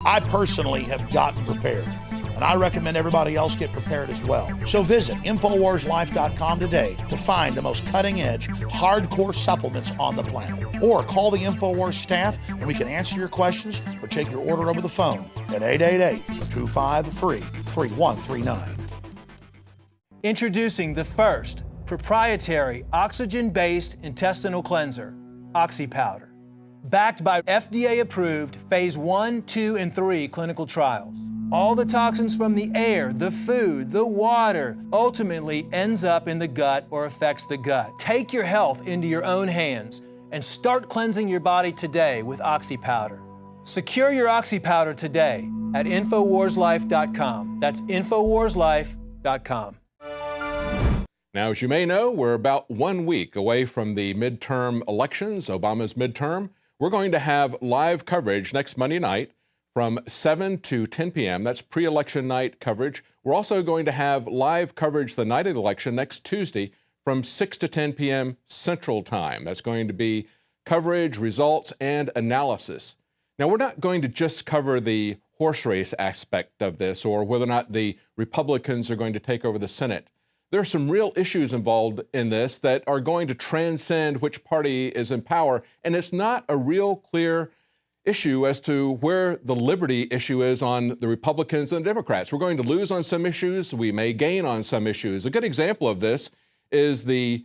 I personally have gotten prepared, and I recommend everybody else get prepared as well. So visit InfoWarsLife.com today to find the most cutting-edge, hardcore supplements on the planet. Or call the InfoWars staff and we can answer your questions or take your order over the phone at 888-253-3139. Introducing the first proprietary oxygen-based intestinal cleanser, OxyPowder. Backed by FDA-approved Phase 1, 2, and 3 clinical trials. All the toxins from the air, the food, the water, ultimately ends up in the gut or affects the gut. Take your health into your own hands and start cleansing your body today with OxyPowder. Secure your OxyPowder today at InfoWarsLife.com. That's InfoWarsLife.com. Now, as you may know, we're about 1 week away from the midterm elections, Obama's midterm. We're going to have live coverage next Monday night from 7 to 10 p.m. That's pre-election night coverage. We're also going to have live coverage the night of the election next Tuesday from 6 to 10 p.m. Central Time. That's going to be coverage, results, and analysis. Now, we're not going to just cover the horse race aspect of this or whether or not the Republicans are going to take over the Senate. There are some real issues involved in this that are going to transcend which party is in power, and it's not a real clear issue as to where the liberty issue is on the Republicans and the Democrats. We're going to lose on some issues. We may gain on some issues. A good example of this is the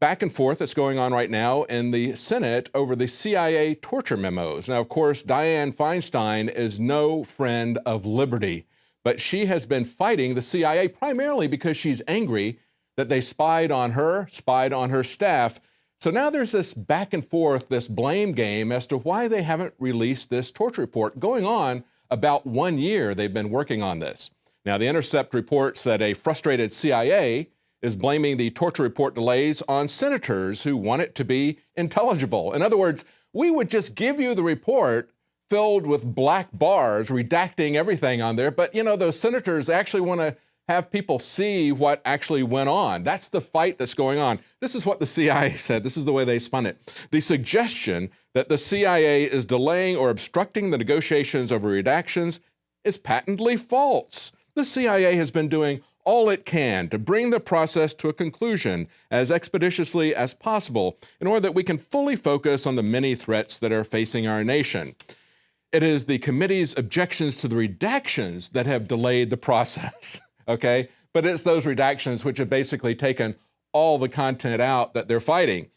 back and forth that's going on right now in the Senate over the CIA torture memos. Now, of course, Dianne Feinstein is no friend of liberty, but she has been fighting the CIA primarily because she's angry that they spied on her staff. So now there's this back and forth, this blame game as to why they haven't released this torture report. Going on about 1 year, they've been working on this. Now, The Intercept reports that a frustrated CIA is blaming the torture report delays on senators who want it to be intelligible. In other words, we would just give you the report filled with black bars, redacting everything on there. But, you know, those senators actually want to have people see what actually went on. That's the fight that's going on. This is what the CIA said. This is the way they spun it. The suggestion that the CIA is delaying or obstructing the negotiations over redactions is patently false. The CIA has been doing all it can to bring the process to a conclusion as expeditiously as possible in order that we can fully focus on the many threats that are facing our nation. It is the committee's objections to the redactions that have delayed the process, okay? But it's those redactions which have basically taken all the content out that they're fighting.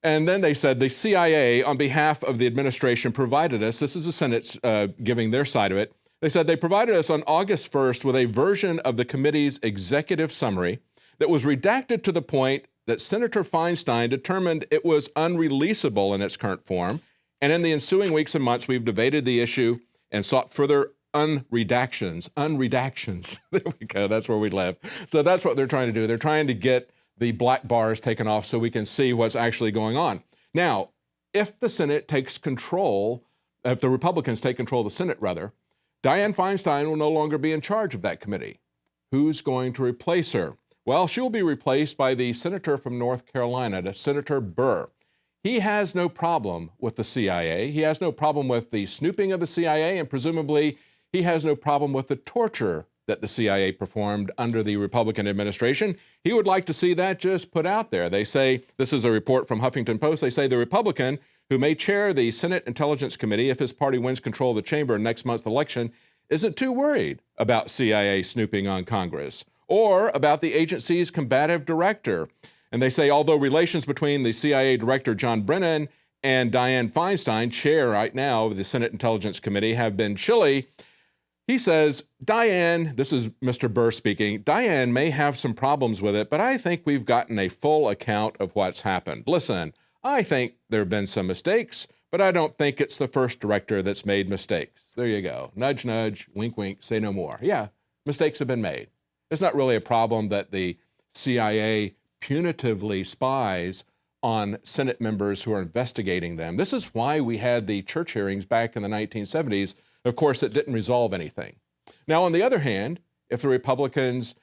And then they said the CIA, on behalf of the administration, provided us, this is the Senate's giving their side of it, they said they provided us on August 1st with a version of the committee's executive summary that was redacted to the point that Senator Feinstein determined it was unreleasable in its current form. And in the ensuing weeks and months, we've debated the issue and sought further unredactions. There we go. That's where we live. So that's what they're trying to do. They're trying to get the black bars taken off so we can see what's actually going on. Now, if the Senate takes control, if the Republicans take control of the Senate, rather, Dianne Feinstein will no longer be in charge of that committee. Who's going to replace her? Well, she will be replaced by the senator from North Carolina, Senator Burr. He has no problem with the CIA. He has no problem with the snooping of the CIA, and presumably he has no problem with the torture that the CIA performed under the Republican administration. He would like to see that just put out there. They say, this is a report from Huffington Post, they say the Republican who may chair the Senate Intelligence Committee if his party wins control of the chamber in next month's election isn't too worried about CIA snooping on Congress or about the agency's combative director. And they say, although relations between the CIA Director John Brennan and Dianne Feinstein, chair right now of the Senate Intelligence Committee, have been chilly, he says, Dianne, this is Mr. Burr speaking, Dianne may have some problems with it, but I think we've gotten a full account of what's happened. Listen, I think there have been some mistakes, but I don't think it's the first director that's made mistakes. There you go. Nudge, nudge, wink, wink, say no more. Yeah, mistakes have been made. It's not really a problem that the CIA punitively spies on Senate members who are investigating them. This is why we had the church hearings back in the 1970s. Of course, it didn't resolve anything. Now, on the other hand, if the Republicans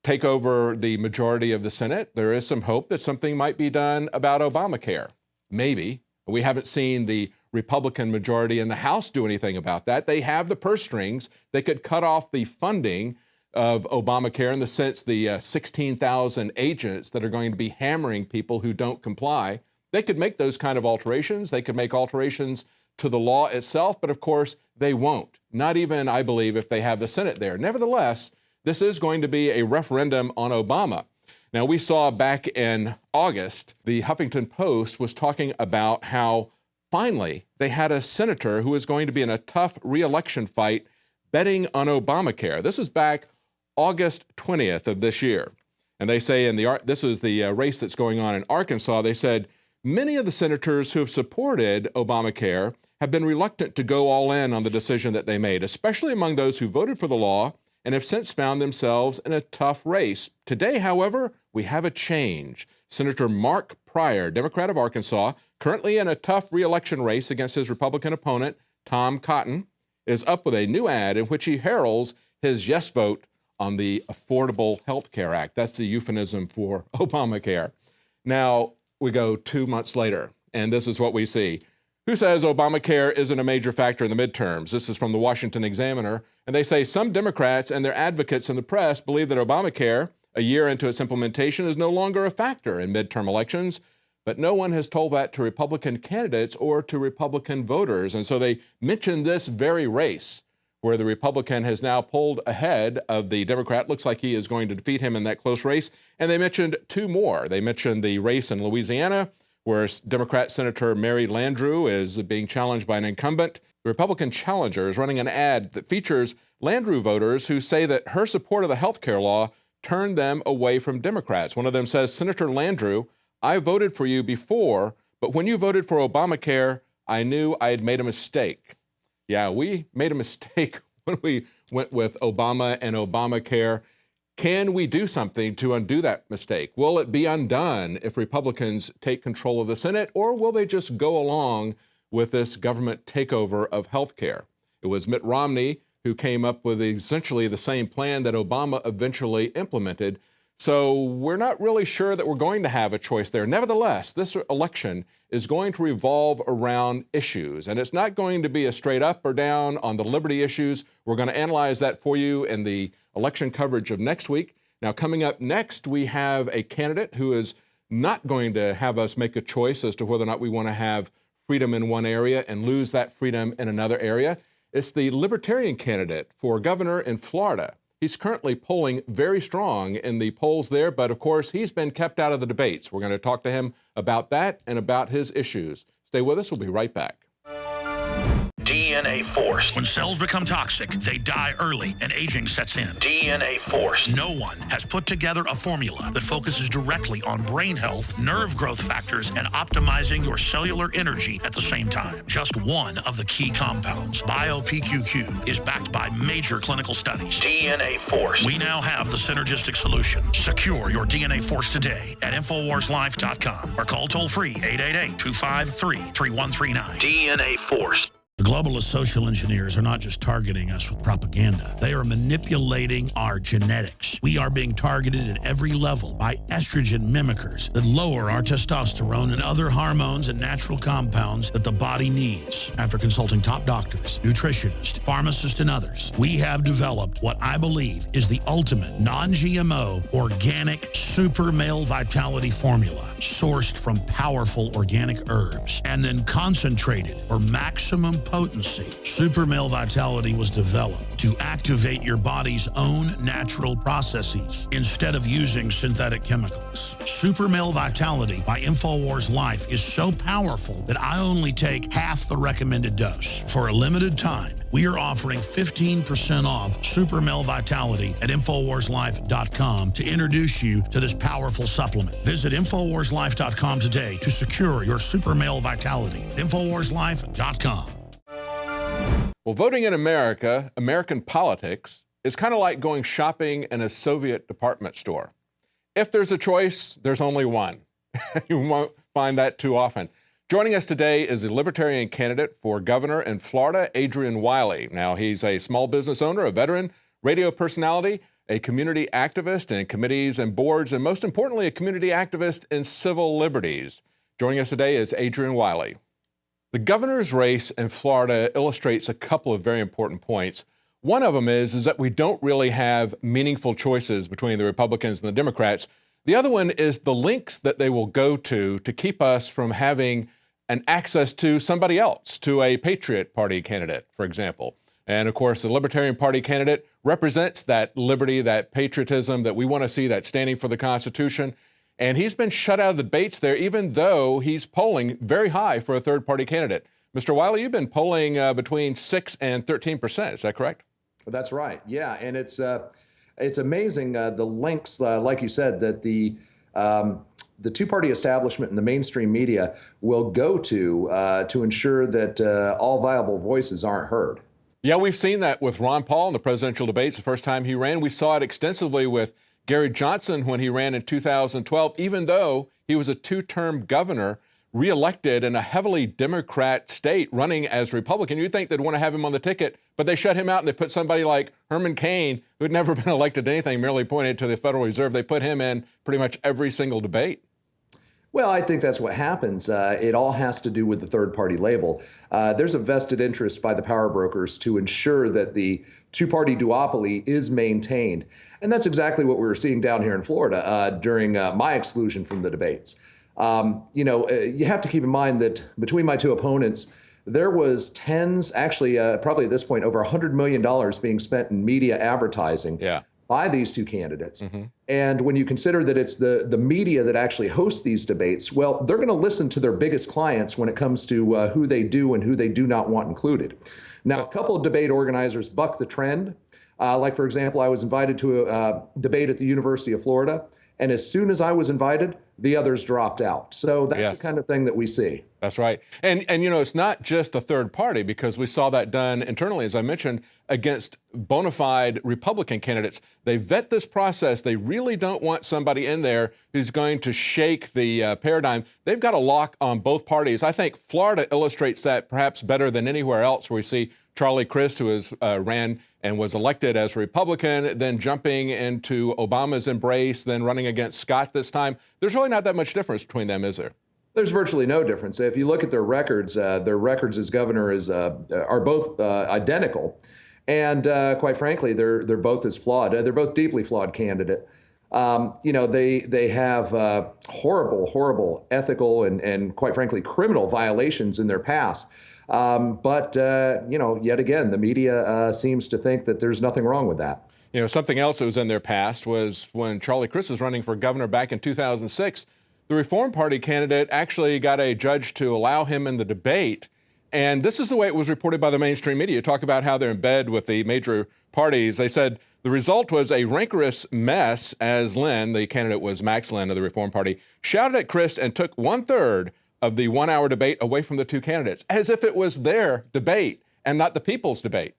take over the majority of the Senate, there is some hope that something might be done about Obamacare. Maybe. We haven't seen the Republican majority in the House do anything about that. They have the purse strings. They could cut off the funding of Obamacare in the sense the 16,000 agents that are going to be hammering people who don't comply. They could make those kind of alterations. They could make alterations to the law itself, but of course they won't. Not even, I believe, if they have the Senate there. Nevertheless, this is going to be a referendum on Obama. Now, we saw back in August, the Huffington Post was talking about how finally they had a senator who was going to be in a tough re-election fight betting on Obamacare. This was back August 20th of this year. And they say this is the race that's going on in Arkansas. They said many of the senators who have supported Obamacare have been reluctant to go all in on the decision that they made, especially among those who voted for the law and have since found themselves in a tough race. Today, however, we have a change. Senator Mark Pryor, Democrat of Arkansas, currently in a tough re-election race against his Republican opponent, Tom Cotton, is up with a new ad in which he heralds his yes vote on the Affordable Health Care Act. That's the euphemism for Obamacare. Now, we go 2 months later, and this is what we see. Who says Obamacare isn't a major factor in the midterms? This is from the Washington Examiner. And they say some Democrats and their advocates in the press believe that Obamacare, a year into its implementation, is no longer a factor in midterm elections. But no one has told that to Republican candidates or to Republican voters. And so they mentioned this very race where the Republican has now pulled ahead of the Democrat. Looks like he is going to defeat him in that close race. And they mentioned two more. They mentioned the race in Louisiana, where Democrat Senator Mary Landrieu is being challenged by an incumbent. The Republican challenger is running an ad that features Landrieu voters who say that her support of the health care law turned them away from Democrats. One of them says, Senator Landrieu, I voted for you before, but when you voted for Obamacare, I knew I had made a mistake. Yeah, we made a mistake when we went with Obama and Obamacare. Can we do something to undo that mistake? Will it be undone if Republicans take control of the Senate, or will they just go along with this government takeover of health care? It was Mitt Romney who came up with essentially the same plan that Obama eventually implemented. So we're not really sure that we're going to have a choice there. Nevertheless, this election is going to revolve around issues, and it's not going to be a straight up or down on the liberty issues. We're going to analyze that for you in the election coverage of next week. Now, coming up next, we have a candidate who is not going to have us make a choice as to whether or not we want to have freedom in one area and lose that freedom in another area. It's the Libertarian candidate for governor in Florida. He's currently polling very strong in the polls there, but of course, he's been kept out of the debates. We're going to talk to him about that and about his issues. Stay with us. We'll be right back. DNA Force. When cells become toxic, they die early and aging sets in. DNA Force. No one has put together a formula that focuses directly on brain health, nerve growth factors, and optimizing your cellular energy at the same time. Just one of the key compounds, BioPQQ, is backed by major clinical studies. DNA Force. We now have the synergistic solution. Secure your DNA Force today at InfoWarsLife.com or call toll-free 888-253-3139. DNA Force. The globalist social engineers are not just targeting us with propaganda. They are manipulating our genetics. We are being targeted at every level by estrogen mimickers that lower our testosterone and other hormones and natural compounds that the body needs. After consulting top doctors, nutritionists, pharmacists, and others, we have developed what I believe is the ultimate non-GMO organic super male vitality formula sourced from powerful organic herbs and then concentrated for maximum potency. Super Male Vitality was developed to activate your body's own natural processes instead of using synthetic chemicals. Super Male Vitality by InfoWars Life is so powerful that I only take half the recommended dose. For a limited time, we are offering 15% off Super Male Vitality at InfoWarsLife.com to introduce you to this powerful supplement. Visit InfoWarsLife.com today to secure your Super Male Vitality. InfoWarsLife.com. Well, voting in America, American politics, is kind of like going shopping in a Soviet department store. If there's a choice, there's only one. You won't find that too often. Joining us today is the Libertarian candidate for governor in Florida, Adrian Wiley. Now, he's a small business owner, a veteran, radio personality, a community activist in committees and boards, and most importantly, a community activist in civil liberties. Joining us today is Adrian Wiley. The governor's race in Florida illustrates a couple of very important points. One of them is that we don't really have meaningful choices between the Republicans and the Democrats. The other one is the links that they will go to keep us from having an access to somebody else, to a Patriot Party candidate, for example. And of course, the Libertarian Party candidate represents that liberty, that patriotism that we want to see, that standing for the Constitution. And he's been shut out of the debates there, even though he's polling very high for a third-party candidate. Mr. Wiley, you've been polling between 6 and 13%. Is that correct? That's right. Yeah, and it's amazing the links, like you said, that the two-party establishment and the mainstream media will go to ensure that all viable voices aren't heard. Yeah, we've seen that with Ron Paul in the presidential debates the first time he ran. We saw it extensively with Gary Johnson when he ran in 2012, even though he was a two-term governor, reelected in a heavily Democrat state, running as Republican. You'd think they'd want to have him on the ticket, but they shut him out and they put somebody like Herman Cain, who'd never been elected to anything, merely pointed to the Federal Reserve. They put him in pretty much every single debate. Well, I think that's what happens. It all has to do with the third-party label. There's a vested interest by the power brokers to ensure that the two-party duopoly is maintained. And that's exactly what we were seeing down here in Florida during my exclusion from the debates. You have to keep in mind that between my two opponents, there was tens, actually probably at this point, over $100 million being spent in media advertising. Yeah. By these two candidates. Mm-hmm. And when you consider that it's the media that actually hosts these debates, well, they're going to listen to their biggest clients when it comes to who they do and who they do not want included. Now, a couple of debate organizers buck the trend. Like, for example, I was invited to a debate at the University of Florida, and as soon as I was invited, the others dropped out. So that's the kind of thing that we see. That's right. And it's not just a third party, because we saw that done internally, as I mentioned, against bona fide Republican candidates. They vet this process. They really don't want somebody in there who's going to shake the paradigm. They've got a lock on both parties. I think Florida illustrates that perhaps better than anywhere else, where we see Charlie Crist, who ran and was elected as a Republican, then jumping into Obama's embrace, then running against Scott this time. There's really not that much difference between them, is there? There's virtually no difference. If you look at their records as governor are both identical. And quite frankly, they're both as flawed. They're both deeply flawed candidate. They have horrible ethical and quite frankly, criminal violations in their past. But yet again, the media seems to think that there's nothing wrong with that. Something else that was in their past was when Charlie Crist was running for governor back in 2006, the Reform Party candidate actually got a judge to allow him in the debate. And this is the way it was reported by the mainstream media. Talk about how they're in bed with the major parties. They said the result was a rancorous mess as Lynn, the candidate was Max Lynn of the Reform Party, shouted at Crist and took 1/3 of the 1-hour debate away from the two candidates, as if it was their debate and not the people's debate.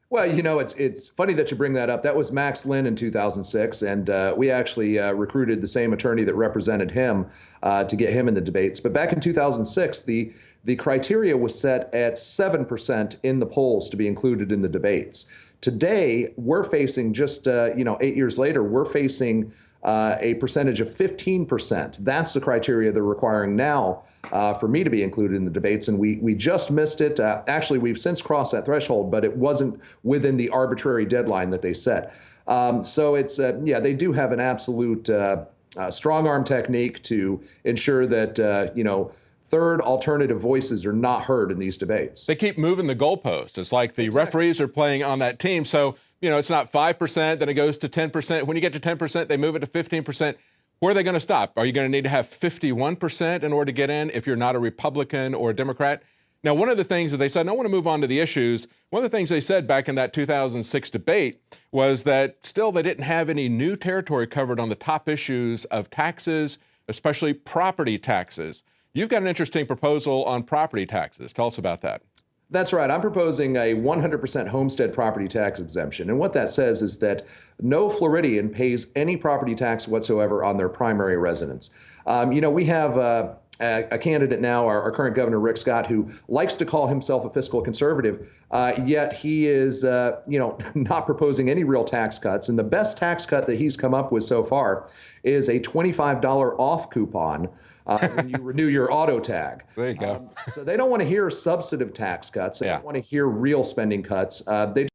Well, it's funny that you bring that up. That was Max Lynn in 2006, and we actually recruited the same attorney that represented him to get him in the debates. But back in 2006, the criteria was set at 7% in the polls to be included in the debates. Today, we're facing just 8 years later, we're facing a percentage of 15%. That's the criteria they're requiring now for me to be included in the debates, and we just missed it. Actually, we've since crossed that threshold, but it wasn't within the arbitrary deadline that they set. So it's, they do have an absolute strong-arm technique to ensure that, third alternative voices are not heard in these debates. They keep moving the goalpost. It's like the referees are playing on that team. So, it's not 5%, then it goes to 10%. When you get to 10%, they move it to 15%. Where are they going to stop? Are you going to need to have 51% in order to get in if you're not a Republican or a Democrat? Now, one of the things that they said, and I want to move on to the issues, one of the things they said back in that 2006 debate was that still they didn't have any new territory covered on the top issues of taxes, especially property taxes. You've got an interesting proposal on property taxes. Tell us about that. That's right. I'm proposing a 100% homestead property tax exemption. And what that says is that no Floridian pays any property tax whatsoever on their primary residence. We have a candidate now, our current governor, Rick Scott, who likes to call himself a fiscal conservative, yet he is, not proposing any real tax cuts. And the best tax cut that he's come up with so far is a $25 off coupon when you renew your auto tag. There you go. So they don't want to hear substantive tax cuts. They don't want to hear real spending cuts. They